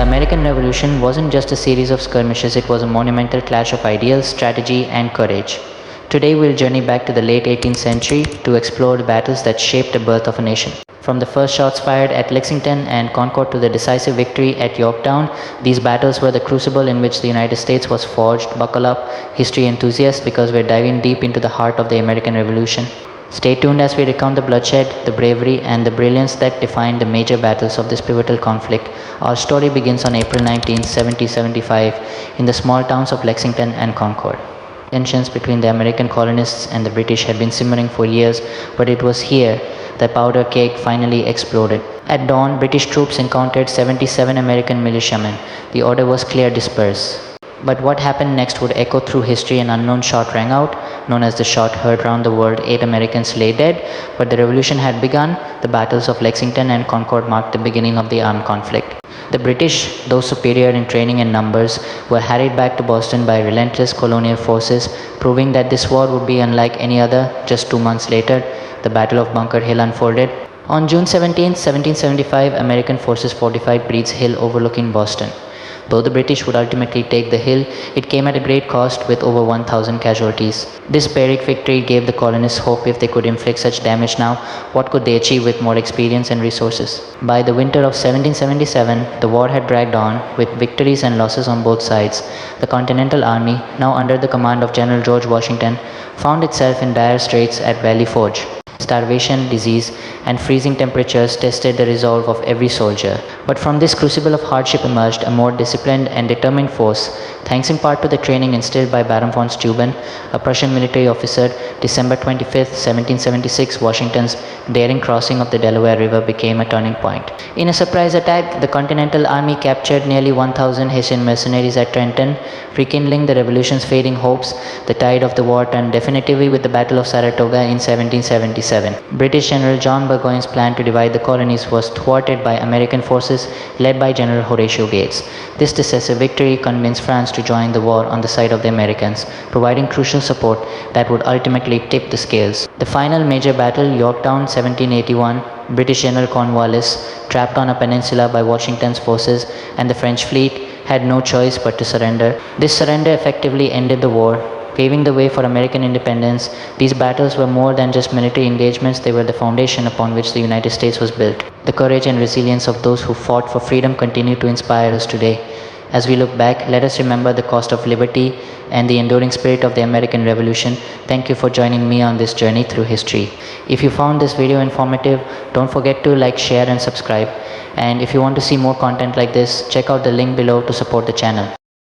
The American Revolution wasn't just a series of skirmishes, it was a monumental clash of ideals, strategy, and courage. Today we'll journey back to the late 18th century to explore the battles that shaped the birth of a nation. From the first shots fired at Lexington and Concord to the decisive victory at Yorktown, these battles were the crucible in which the United States was forged. Buckle up, history enthusiasts, because we're diving deep into the heart of the American Revolution. Stay tuned as we recount the bloodshed, the bravery, and the brilliance that defined the major battles of this pivotal conflict. Our story begins on April 19, 1775, in the small towns of Lexington and Concord. Tensions between the American colonists and the British had been simmering for years, but it was here that powder keg finally exploded. At dawn, British troops encountered 77 American militiamen. The order was clear: disperse. But what happened next would echo through history. An unknown shot rang out, known as the shot, heard around the world. 8 Americans lay dead, but the revolution had begun. The battles of Lexington and Concord marked the beginning of the armed conflict. The British, though superior in training and numbers, were harried back to Boston by relentless colonial forces, proving that this war would be unlike any other. Just 2 months later, the Battle of Bunker Hill unfolded. On June 17, 1775, American forces fortified Breed's Hill overlooking Boston. Though the British would ultimately take the hill, it came at a great cost, with over 1,000 casualties. This Pyrrhic victory gave the colonists hope. If they could inflict such damage now, what could they achieve with more experience and resources? By the winter of 1777, the war had dragged on, with victories and losses on both sides. The Continental Army, now under the command of General George Washington, found itself in dire straits at Valley Forge. Starvation, disease, and freezing temperatures tested the resolve of every soldier. But from this crucible of hardship emerged a more disciplined and determined force, thanks in part to the training instilled by Baron von Steuben, a Prussian military officer. December 25, 1776, Washington's daring crossing of the Delaware River became a turning point. In a surprise attack, the Continental Army captured nearly 1,000 Hessian mercenaries at Trenton, rekindling the revolution's fading hopes. The tide of the war turned definitively with the Battle of Saratoga in 1777. British General John Burgoyne's plan to divide the colonies was thwarted by American forces led by General Horatio Gates. This decisive victory convinced France to join the war on the side of the Americans, providing crucial support that would ultimately tip the scales. The final major battle, Yorktown, 1781, British General Cornwallis, trapped on a peninsula by Washington's forces, and the French fleet had no choice but to surrender. This surrender effectively ended the war, paving the way for American independence. These battles were more than just military engagements, they were the foundation upon which the United States was built. The courage and resilience of those who fought for freedom continue to inspire us today. As we look back, let us remember the cost of liberty and the enduring spirit of the American Revolution. Thank you for joining me on this journey through history. If you found this video informative, don't forget to like, share, and subscribe. And if you want to see more content like this, check out the link below to support the channel.